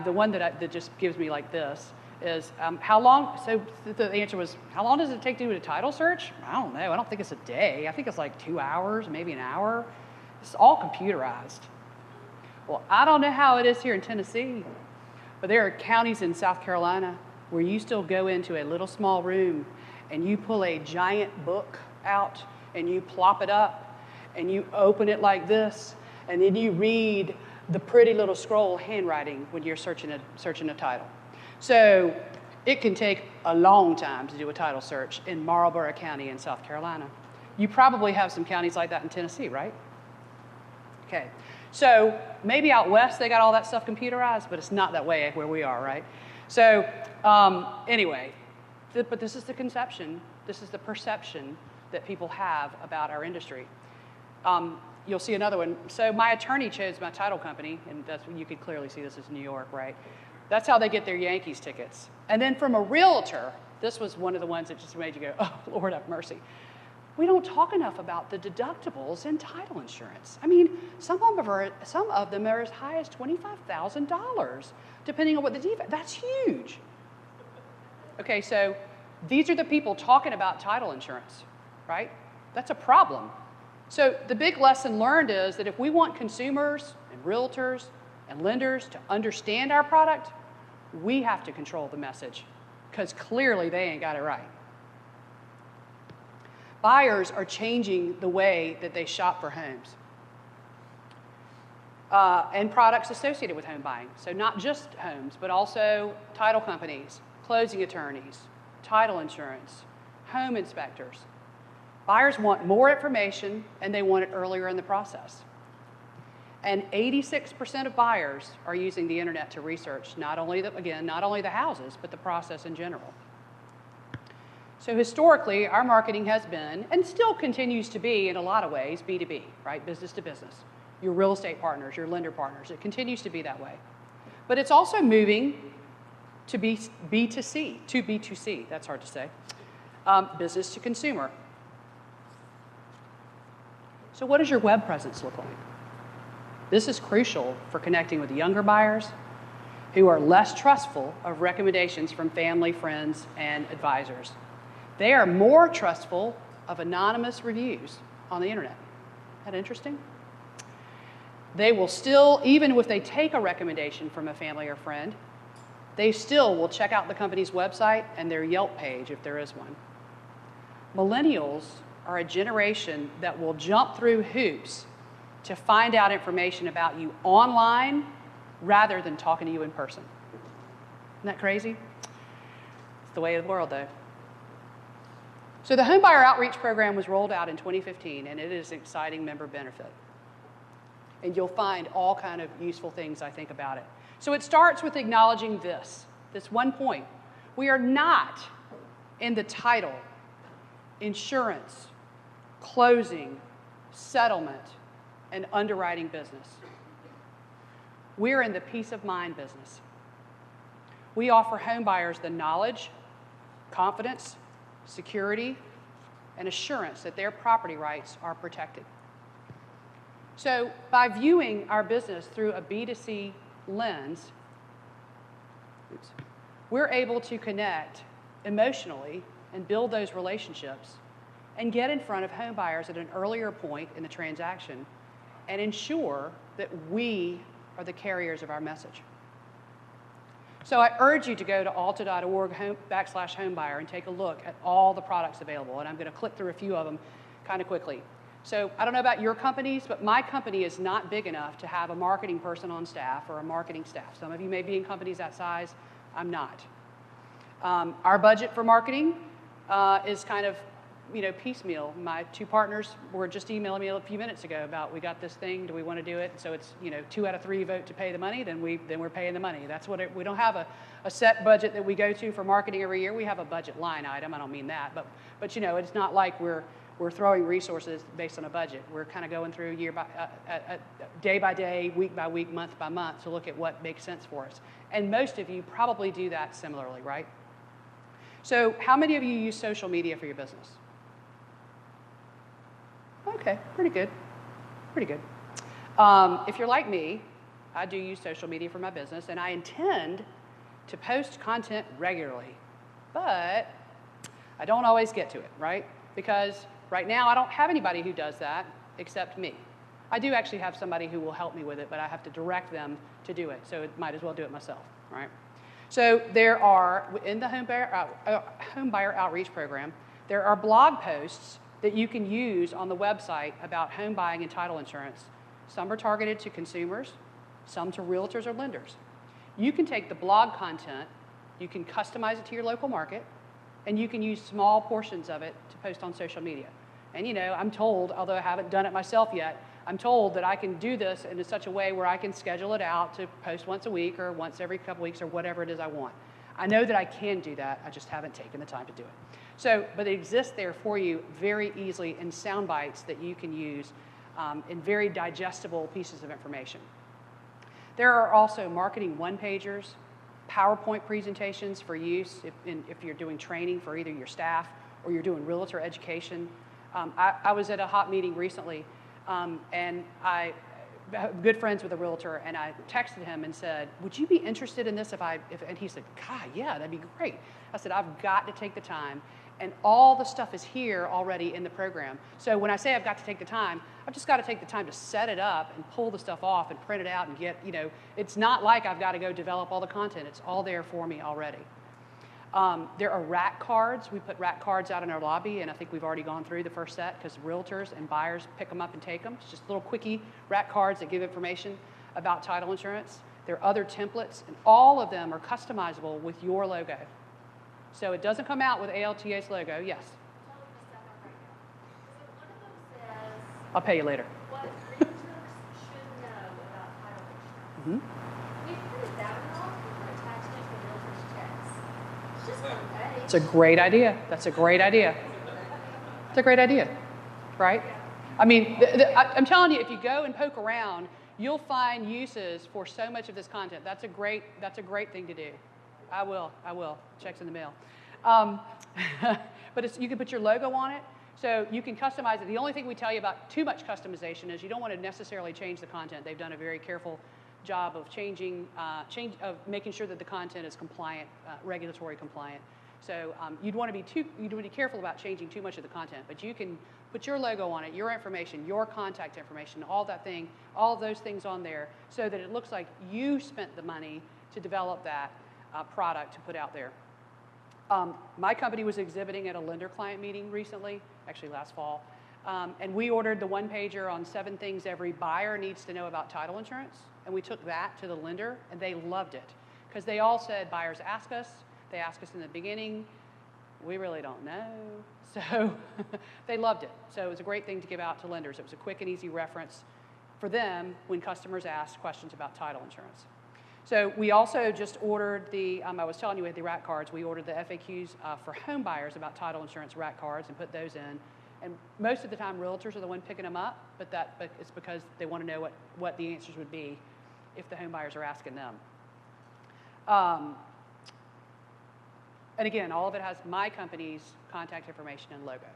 the one that just gives me like this is how long, so the answer was, how long does it take to do a title search? I don't know. I don't think it's a day. I think it's like 2 hours, maybe an hour. It's all computerized. Well, I don't know how it is here in Tennessee, but there are counties in South Carolina where you still go into a little small room and you pull a giant book out and you plop it up and you open it like this, and then you read the pretty little scroll handwriting when you're searching a title. So it can take a long time to do a title search in Marlborough County in South Carolina. You probably have some counties like that in Tennessee, right? Okay, so maybe out west they got all that stuff computerized, but it's not that way where we are, right? So anyway, but this is the conception, this is the perception that people have about our industry. You'll see another one. So my attorney chose my title company, and that's when you could clearly see this is New York, right? That's how they get their Yankees tickets. And then from a realtor, this was one of the ones that just made you go, oh, Lord have mercy. We don't talk enough about the deductibles in title insurance. I mean, some of them are as high as $25,000, depending on what the defect. That's huge. Okay, so these are the people talking about title insurance, right? That's a problem. So the big lesson learned is that if we want consumers and realtors and lenders to understand our product, we have to control the message, because clearly they ain't got it right. Buyers are changing the way that they shop for homes and products associated with home buying. So not just homes, but also title companies, closing attorneys, title insurance, home inspectors. Buyers want more information, and they want it earlier in the process. And 86% of buyers are using the internet to research not only the houses, but the process in general. So historically, our marketing has been, and still continues to be in a lot of ways, B2B, right? Business to business. Your real estate partners, your lender partners. It continues to be that way. But it's also moving to B2C, that's hard to say, business to consumer. So what does your web presence look like? This is crucial for connecting with younger buyers who are less trustful of recommendations from family, friends, and advisors. They are more trustful of anonymous reviews on the internet. Isn't that interesting? They will still, even if they take a recommendation from a family or friend, they still will check out the company's website and their Yelp page if there is one. Millennials are a generation that will jump through hoops to find out information about you online rather than talking to you in person. Isn't that crazy? It's the way of the world, though. So the Home Buyer Outreach Program was rolled out in 2015, and it is an exciting member benefit. And you'll find all kind of useful things, I think, about it. So it starts with acknowledging this one point. We are not in the title, insurance, closing, settlement, and underwriting business. We're in the peace of mind business. We offer home buyers the knowledge, confidence, security, and assurance that their property rights are protected. So by viewing our business through a B2C lens, we're able to connect emotionally and build those relationships and get in front of home buyers at an earlier point in the transaction and ensure that we are the carriers of our message. So I urge you to go to alta.org/homebuyer and take a look at all the products available. And I'm going to click through a few of them kind of quickly. So I don't know about your companies, but my company is not big enough to have a marketing person on staff or a marketing staff. Some of you may be in companies that size. I'm not. Our budget for marketing is kind of, piecemeal. My two partners were just emailing me a few minutes ago about, we got this thing, do we want to do it? So it's, 2 out of 3 vote to pay the money, then we're paying the money. That's what we don't have a set budget that we go to for marketing every year. We have a budget line item. I don't mean that, but it's not like we're throwing resources based on a budget. We're kind of going through day by day, week by week, month by month to look at what makes sense for us. And most of you probably do that similarly, right? So how many of you use social media for your business? Okay, pretty good, pretty good. If you're like me, I do use social media for my business, and I intend to post content regularly, but I don't always get to it, right? Because right now I don't have anybody who does that except me. I do actually have somebody who will help me with it, but I have to direct them to do it, so it might as well do it myself, right? So there are, in the Home Buyer Outreach Program, there are blog posts that you can use on the website about home buying and title insurance. Some are targeted to consumers, some to realtors or lenders. You can take the blog content, you can customize it to your local market, and you can use small portions of it to post on social media. And I'm told, although I haven't done it myself yet, I'm told that I can do this in such a way where I can schedule it out to post once a week or once every couple weeks or whatever it is I want. I know that I can do that, I just haven't taken the time to do it. So, but it exists there for you very easily in sound bites that you can use in very digestible pieces of information. There are also marketing one-pagers, PowerPoint presentations for use if you're doing training for either your staff or you're doing realtor education. I was at a hot meeting recently, and I'm good friends with a realtor, and I texted him and said, would you be interested in this and he said, God, yeah, that'd be great. I said, I've got to take the time, and all the stuff is here already in the program. So when I say I've got to take the time, I've just got to take the time to set it up and pull the stuff off and print it out and get, it's not like I've got to go develop all the content. It's all there for me already. There are rack cards. We put rack cards out in our lobby, and I think we've already gone through the first set because realtors and buyers pick them up and take them. It's just little quickie rack cards that give information about title insurance. There are other templates, and all of them are customizable with your logo. So it doesn't come out with ALTA's logo. Yes? I'll pay you later. What realtors should know about title insurance. We've printed that one off and attached it to realtors' checks. It's just one page. It's a great idea. That's a great idea. It's a great idea, right? I mean, I'm telling you, if you go and poke around, you'll find uses for so much of this content. That's a great thing to do. I will. Checks in the mail. But you can put your logo on it. So you can customize it. The only thing we tell you about too much customization is you don't want to necessarily change the content. They've done a very careful job of making sure that the content is compliant, regulatory compliant. So you'd want to be careful about changing too much of the content. But you can put your logo on it, your information, your contact information, all of those things on there, so that it looks like you spent the money to develop that product to put out there. My company was exhibiting at a lender client meeting recently, actually last fall, and we ordered the one-pager on 7 things every buyer needs to know about title insurance, and we took that to the lender, and they loved it, because they all said, buyers ask us, they ask us in the beginning, we really don't know, so they loved it. So it was a great thing to give out to lenders. It was a quick and easy reference for them when customers asked questions about title insurance. So we also just ordered I was telling you we had the rack cards. We ordered the FAQs for home buyers about title insurance rack cards and put those in. And most of the time, realtors are the one picking them up, but it's because they want to know what the answers would be if the home buyers are asking them. And again, all of it has my company's contact information and logo.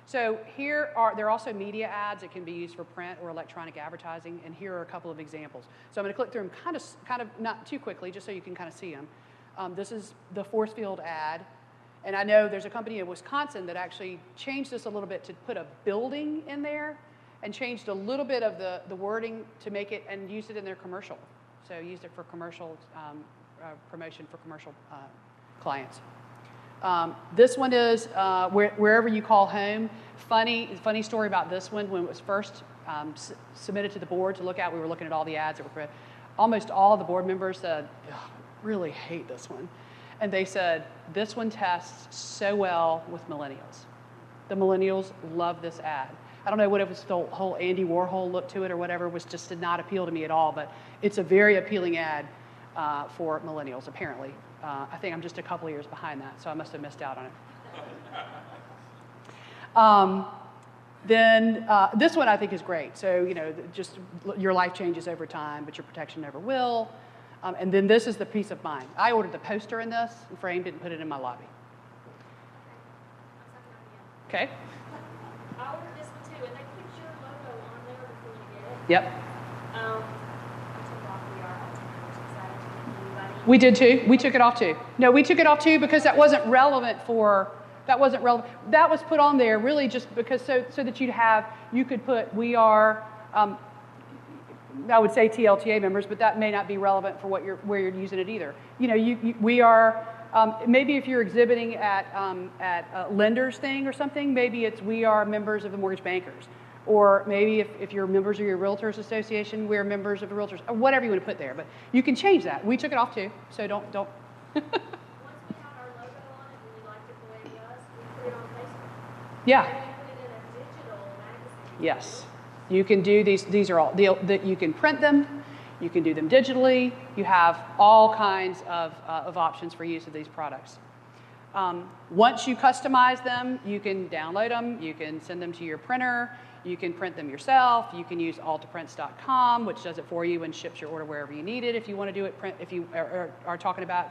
So there are also media ads that can be used for print or electronic advertising, and here are a couple of examples. So I'm going to click through them kind of not too quickly, just so you can kind of see them. This is the force field ad, and I know there's a company in Wisconsin that actually changed this a little bit to put a building in there, and changed a little bit of the wording to make it and used it in their commercial. So used it for commercial promotion for commercial clients. This one is wherever you call home. Funny story about this one. When it was first submitted to the board to look at, we were looking at all the ads that were. Almost all of the board members said, "Really hate this one," and they said this one tests so well with millennials. The millennials love this ad. I don't know what it was, the whole Andy Warhol look to it or whatever, just did not appeal to me at all. But it's a very appealing ad for millennials, apparently. I think I'm just a couple of years behind that, so I must have missed out on it. Then this one I think is great. So, just your life changes over time, but your protection never will. And then this is the peace of mind. I ordered the poster in this and framed it and put it in my lobby. Okay. I ordered this one too, and they put your logo on there before you get it. Yep. I took off the art. Anybody? We did too. We took it off too. No, we took it off too because that wasn't relevant for. That wasn't relevant. That was put on there really just because so that you could put we are. I would say TLTA members, but that may not be relevant for where you're using it either. We are. Maybe if you're exhibiting at a lender's thing or something, maybe it's we are members of the mortgage bankers. Or maybe if you're members of your realtors association, we're members of the realtors, or whatever you want to put there. But you can change that. We took it off too, so don't. Once we had our logo on it and we liked it the way it was, we put it on Facebook. Yeah. And we put it in a digital magazine. Yes. You can do these. These are all. You can print them. You can do them digitally. You have all kinds of options for use of these products. Once you customize them, you can download them. You can send them to your printer. You can print them yourself. You can use altaprints.com, which does it for you and ships your order wherever you need it if you want to do it print, if you are talking about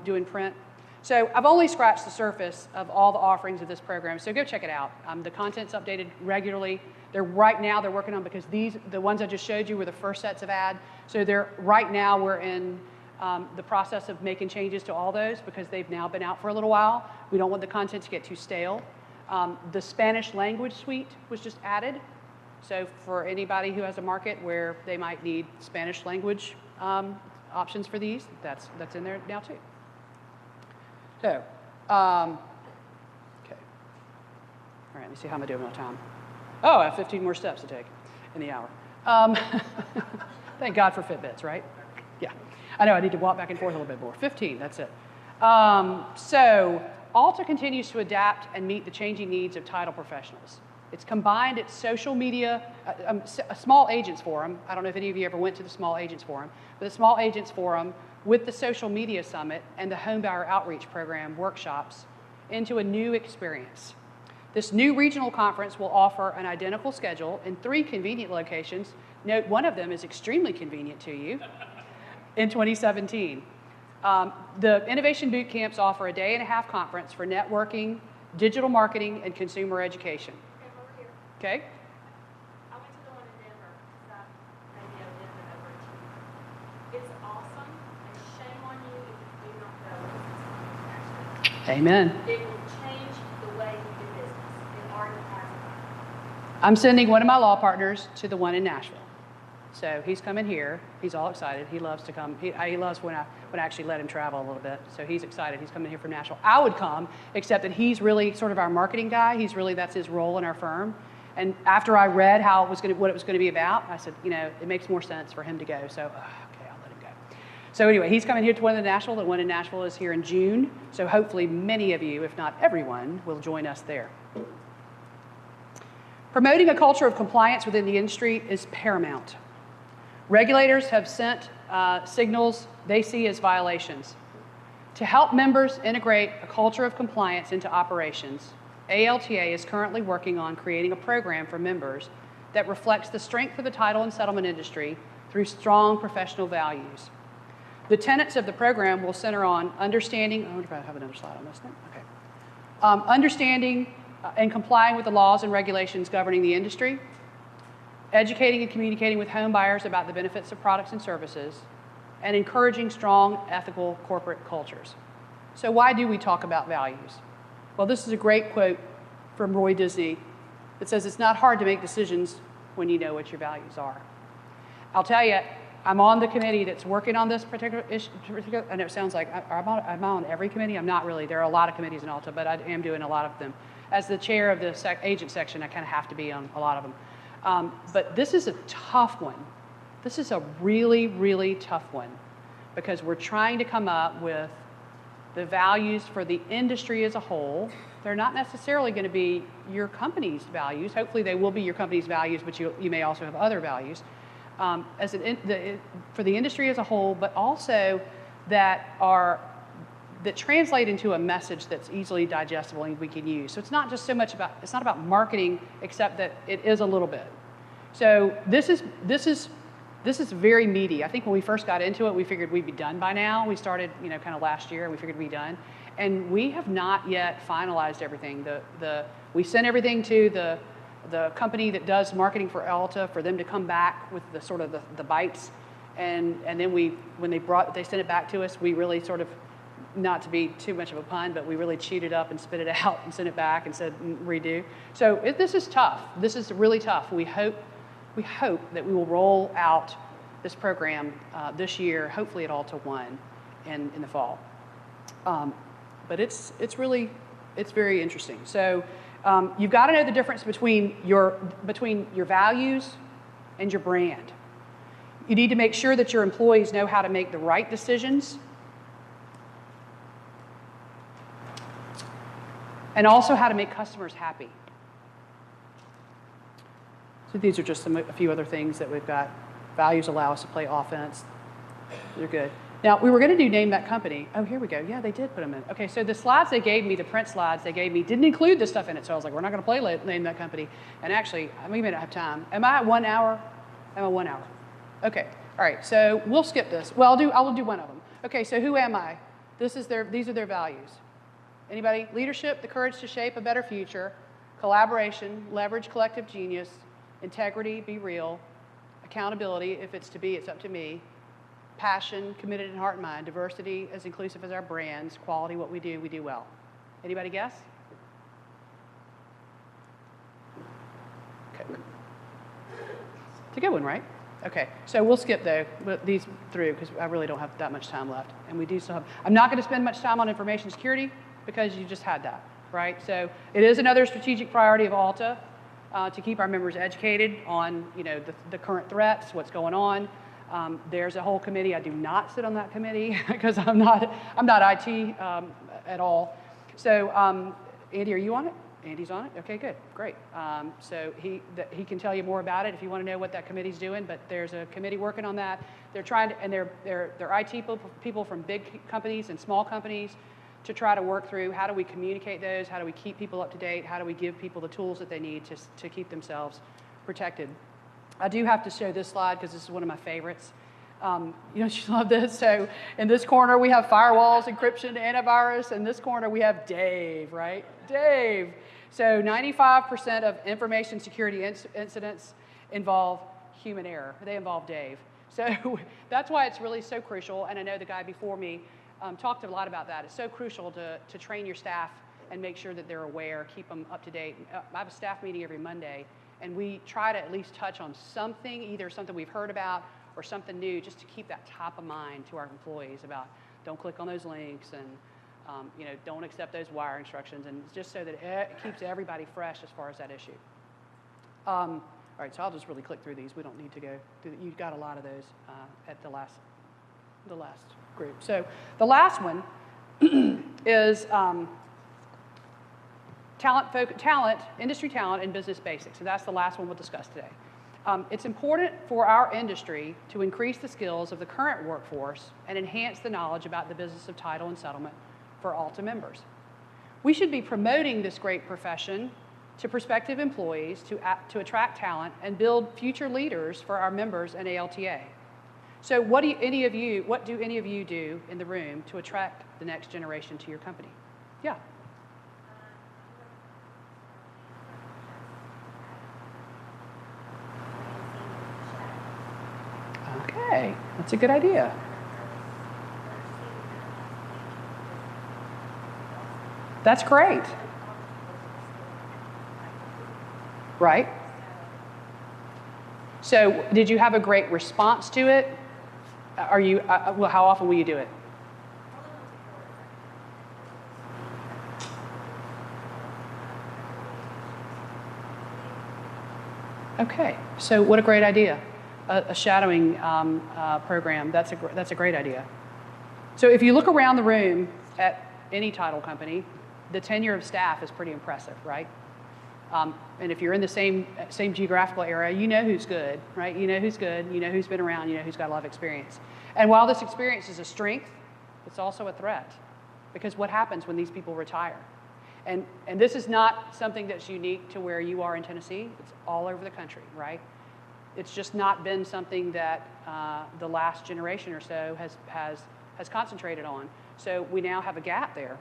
doing print. So I've only scratched the surface of all the offerings of this program, so go check it out. The content's updated regularly. Right now they're working on, because the ones I just showed you were the first sets of ad. So right now we're in the process of making changes to all those because they've now been out for a little while. We don't want the content to get too stale. The Spanish language suite was just added. So for anybody who has a market where they might need Spanish language options for these, that's in there now too. So, okay. All right, let me see how I'm doing on time. Oh, I have 15 more steps to take in the hour. Thank God for Fitbits, right? Yeah. I know I need to walk back and forth a little bit more. 15, that's it. So Alta continues to adapt and meet the changing needs of title professionals. It's combined its social media, a small agents forum. I don't know if any of you ever went to the small agents forum, but the small agents forum with the social media summit and the homebuyer outreach program workshops into a new experience. This new regional conference will offer an identical schedule in 3 convenient locations. Note one of them is extremely convenient to you in 2017. The Innovation Boot Camps offer a day-and-a-half conference for networking, digital marketing, and consumer education. Okay, over here. Okay? I went to the one in Denver, because I maybe I've been over to. It's awesome, and shame on you if you do not go to this conference, actually. Amen. It will change the way you do business. It already has. I'm sending one of my law partners to the one in Nashville. So he's coming here. He's all excited. He loves to come. He loves when I actually let him travel a little bit. So he's excited. He's coming here from Nashville. I would come, except that he's really sort of our marketing guy. That's his role in our firm. And after I read what it was going to be about, I said, it makes more sense for him to go. So, okay, I'll let him go. So anyway, he's coming here to one in Nashville. The one in Nashville is here in June. So hopefully many of you, if not everyone, will join us there. Promoting a culture of compliance within the industry is paramount. Regulators have sent signals they see as violations. To help members integrate a culture of compliance into operations, ALTA is currently working on creating a program for members that reflects the strength of the title and settlement industry through strong professional values. The tenets of the program will center on understanding, I wonder if I have another slide on this thing. Okay. Understanding and complying with the laws and regulations governing the industry, educating and communicating with home buyers about the benefits of products and services, and encouraging strong, ethical corporate cultures. So why do we talk about values? Well, this is a great quote from Roy Disney that says, "It's not hard to make decisions when you know what your values are." I'll tell you, I'm on the committee that's working on this particular issue. I know it sounds like, am I on every committee? I'm not really. There are a lot of committees in Alta, but I am doing a lot of them. As the chair of the agent section, I kind of have to be on a lot of them. But this is a tough one. This is a really, really tough one because we're trying to come up with the values for the industry as a whole. They're not necessarily going to be your company's values. Hopefully they will be your company's values, but you may also have other values for the industry as a whole, but also that translate into a message that's easily digestible and we can use. So it's not just so much it's not about marketing, except that it is a little bit. So this is very meaty. I think when we first got into it, we figured we'd be done by now. We started, kind of last year, and we figured we'd be done. And we have not yet finalized everything. We sent everything to the company that does marketing for Alta for them to come back with the sort of the bites. And then when they sent it back to us, we really sort of, not to be too much of a pun, but we really chewed it up and spit it out and sent it back and said redo. So this is tough. This is really tough. We hope that we will roll out this program this year, hopefully at Alta 1 in the fall. But it's very interesting. So you've got to know the difference between your values and your brand. You need to make sure that your employees know how to make the right decisions and also how to make customers happy. So these are just a few other things that we've got. Values allow us to play offense. They're good. Now, we were going to do Name That Company. Oh, here we go. Yeah, they did put them in. Okay, so the slides they gave me, the print slides they gave me, didn't include this stuff in it. So I was like, we're not going to play Name That Company. And actually, we may not have time. Am I at 1 hour? I'm at 1 hour. Okay, all right, so we'll skip this. Well, I'll do one of them. Okay, so who am I? These are their values. Anybody? Leadership, the courage to shape a better future. Collaboration, leverage collective genius. Integrity, be real. Accountability, if it's to be, it's up to me. Passion, committed in heart and mind. Diversity, as inclusive as our brands. Quality, what we do well. Anybody guess? Okay. It's a good one, right? Okay, so we'll skip these through because I really don't have that much time left. And we do still have, I'm not going to spend much time on information security because you just had that, right? So it is another strategic priority of ALTA to keep our members educated on, the current threats, what's going on. There's a whole committee. I do not sit on that committee because I'm not IT at all. So Andy, are you on it? Andy's on it? Okay, good, great. So he can tell you more about it if you want to know what that committee's doing, but there's a committee working on that. They're trying to, and they're IT people from big companies and small companies to try to work through how do we communicate those, how do we keep people up to date, how do we give people the tools that they need to keep themselves protected. I do have to show this slide because this is one of my favorites. You love this. So in this corner, we have firewalls, encryption, antivirus. In this corner, we have Dave, right? Dave. So 95% of information security incidents involve human error. They involve Dave. So that's why it's really so crucial. And I know the guy before me talked a lot about that. It's so crucial to train your staff and make sure that they're aware, keep them up to date. I have a staff meeting every Monday, and we try to at least touch on something, either something we've heard about or something new, just to keep that top of mind to our employees about don't click on those links and don't accept those wire instructions, and just so that it keeps everybody fresh as far as that issue. All right, so I'll just really click through these. We don't need to go through. You've got a lot of those at the last group. So the last one is industry talent, and business basics. So that's the last one we'll discuss today. It's important for our industry to increase the skills of the current workforce and enhance the knowledge about the business of title and settlement for ALTA members. We should be promoting this great profession to prospective employees to attract talent and build future leaders for our members in ALTA. So what do any of you do in the room to attract the next generation to your company? Yeah. Okay, that's a good idea. That's great. Right? So did you have a great response to it? Are you, well, how often will you do it? Okay, so what a great idea. A shadowing program, that's a great idea. So if you look around the room at any title company, the tenure of staff is pretty impressive, right? And if you're in the same geographical area, you know who's good, right? You know who's good, you know who's been around, you know who's got a lot of experience. And while this experience is a strength, it's also a threat, because what happens when these people retire? And this is not something that's unique to where you are in Tennessee. It's all over the country, right? It's just not been something that the last generation or so has concentrated on. So we now have a gap there.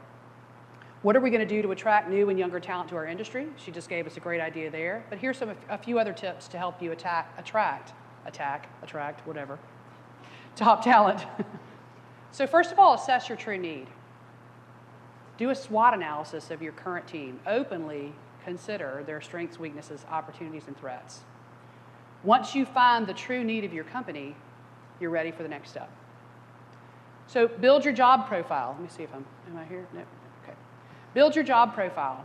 What are we going to do to attract new and younger talent to our industry? She just gave us a great idea there. But here's a few other tips to help you attract, whatever, top talent. So first of all, assess your true need. Do a SWOT analysis of your current team. Openly consider their strengths, weaknesses, opportunities, and threats. Once you find the true need of your company, you're ready for the next step. So build your job profile. Let me see if am I here? No. Okay. Build your job profile.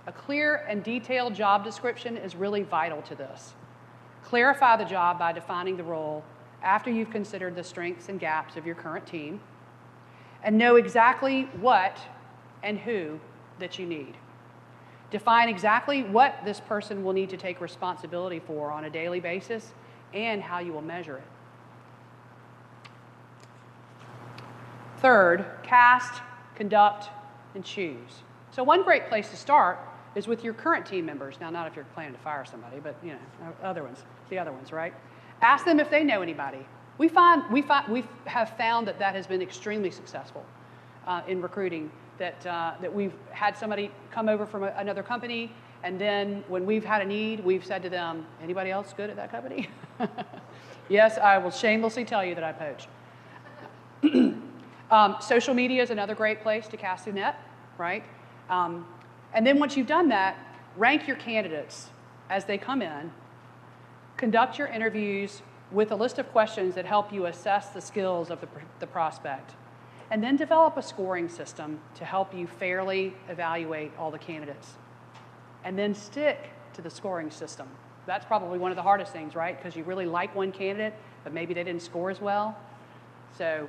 A clear and detailed job description is really vital to this. Clarify the job by defining the role after you've considered the strengths and gaps of your current team, and know exactly what and who that you need. Define exactly what this person will need to take responsibility for on a daily basis and how you will measure it. Third, cast, conduct, and choose. So one great place to start is with your current team members. Now, not if you're planning to fire somebody, but the other ones, right? Ask them if they know anybody. We have found that has been extremely successful in recruiting. That we've had somebody come over from another company, and then when we've had a need, we've said to them, anybody else good at that company? Yes, I will shamelessly tell you that I poach. Social media is another great place to cast a net, right? And then once you've done that, rank your candidates as they come in, conduct your interviews with a list of questions that help you assess the skills of the prospect. And then develop a scoring system to help you fairly evaluate all the candidates. And then stick to the scoring system. That's probably one of the hardest things, right? Because you really like one candidate, but maybe they didn't score as well. So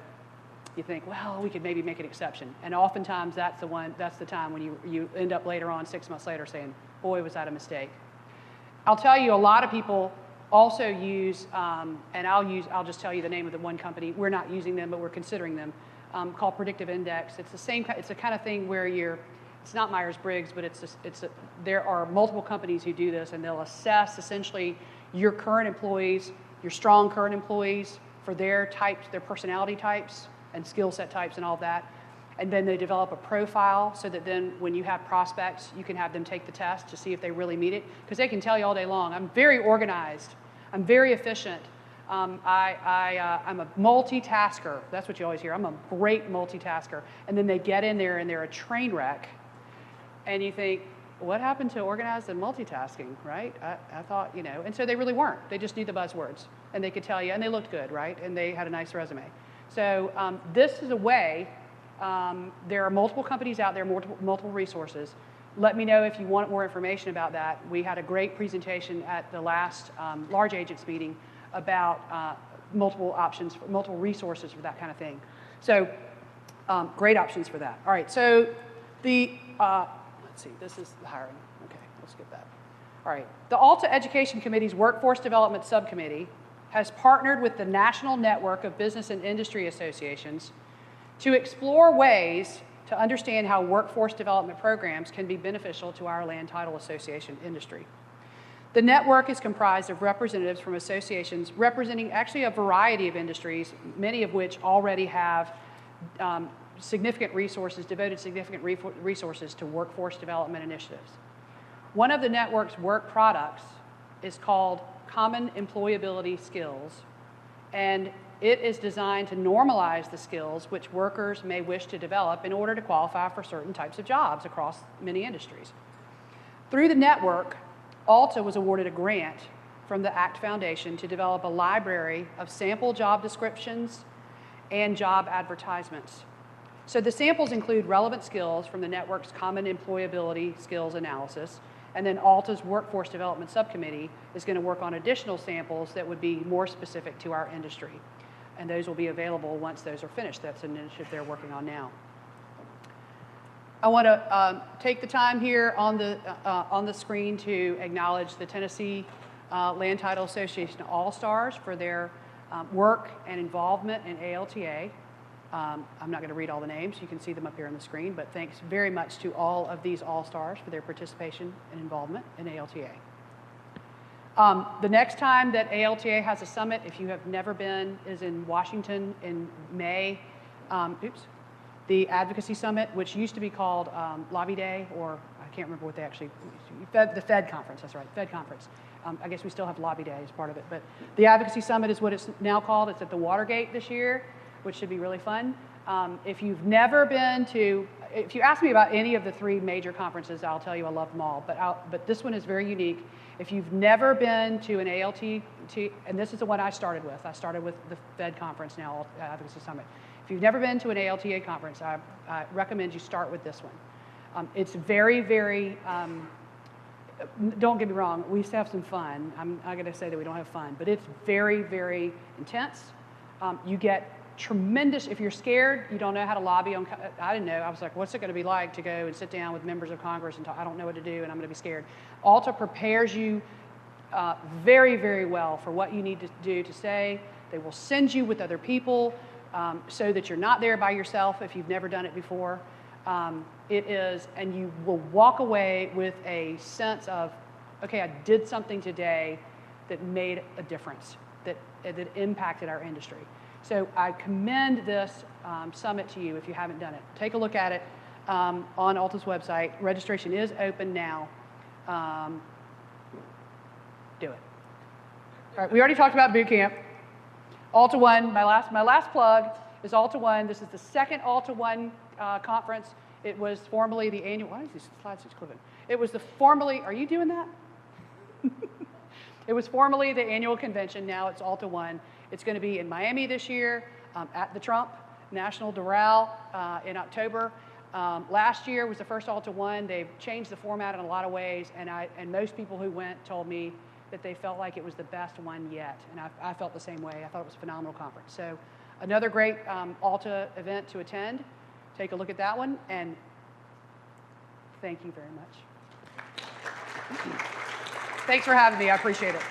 you think, well, we could maybe make an exception. And oftentimes that's the time when you end up later on, 6 months later, saying, boy, was that a mistake. I'll tell you, a lot of people also use, and I'll just tell you the name of the one company. We're not using them, but we're considering them, called Predictive Index. It's the kind of thing where it's not Myers-Briggs, but there are multiple companies who do this, and they'll assess essentially your current employees, your strong current employees for their types, their personality types and skill set types and all of that. And then they develop a profile so that then when you have prospects, you can have them take the test to see if they really meet it. Because they can tell you all day long, I'm very organized, I'm very efficient, I'm a multitasker. That's what you always hear, I'm a great multitasker. And then they get in there and they're a train wreck. And you think, what happened to organized and multitasking, right? I thought, and so they really weren't. They just knew the buzzwords. And they could tell you, and they looked good, right? And they had a nice resume. So this is a way, there are multiple companies out there, multiple resources. Let me know if you want more information about that. We had a great presentation at the last large agents meeting about multiple options, multiple resources for that kind of thing. So great options for that. All right, so let's see, this is the hiring. Okay, we'll skip that. All right, the Alta Education Committee's Workforce Development Subcommittee has partnered with the National Network of Business and Industry Associations to explore ways to understand how workforce development programs can be beneficial to our Land Title Association industry. The network is comprised of representatives from associations representing actually a variety of industries, many of which already have devoted significant resources to workforce development initiatives. One of the network's work products is called Common Employability Skills, and it is designed to normalize the skills which workers may wish to develop in order to qualify for certain types of jobs across many industries. Through the network, Alta was awarded a grant from the ACT Foundation to develop a library of sample job descriptions and job advertisements. So the samples include relevant skills from the network's Common Employability Skills Analysis, and then Alta's Workforce Development Subcommittee is going to work on additional samples that would be more specific to our industry. And those will be available once those are finished. That's an initiative they're working on now. I want to take the time here on the screen to acknowledge the Tennessee Land Title Association All-Stars for their work and involvement in ALTA. I'm not going to read all the names. You can see them up here on the screen, but thanks very much to all of these All-Stars for their participation and involvement in ALTA. The next time that ALTA has a summit, if you have never been, is in Washington in May. The Advocacy Summit, which used to be called Lobby Day, or I can't remember what they actually, the Fed Conference, that's right, Fed Conference. I guess we still have Lobby Day as part of it, but the Advocacy Summit is what it's now called. It's at the Watergate this year, which should be really fun. If you've never been to, if you ask me about any of the 3 major conferences, I'll tell you I love them all, but this one is very unique. If you've never been to an ALT, and this is the one I started with the Fed Conference now, Advocacy Summit. If you've never been to an ALTA conference, I recommend you start with this one. It's very, very, don't get me wrong, we used to have some fun. I'm not going to say that we don't have fun, but it's very, very intense. You get tremendous, if you're scared, you don't know how to lobby on, I didn't know, I was like, what's it going to be like to go and sit down with members of Congress and talk, I don't know what to do and I'm going to be scared. Alta prepares you very, very well for what you need to do to say. They will send you with other people so that you're not there by yourself if you've never done it before. It is, and you will walk away with a sense of, okay, I did something today that made a difference, that impacted our industry. So I commend this summit to you if you haven't done it. Take a look at it on Alta's website. Registration is open now. Do it. All right, we already talked about boot camp. Alta One, my last plug is Alta One. This is the second Alta One conference. It was formerly the annual, why is these slides just clipping? It was the formerly, are you doing that? It was formerly the annual convention. Now it's Alta One. It's going to be in Miami this year at the Trump National Doral in October. Last year was the first Alta One. They've changed the format in a lot of ways, and most people who went told me that they felt like it was the best one yet, and I felt the same way. I thought it was a phenomenal conference. So another great Alta event to attend. Take a look at that one, and thank you very much. Thanks for having me. I appreciate it.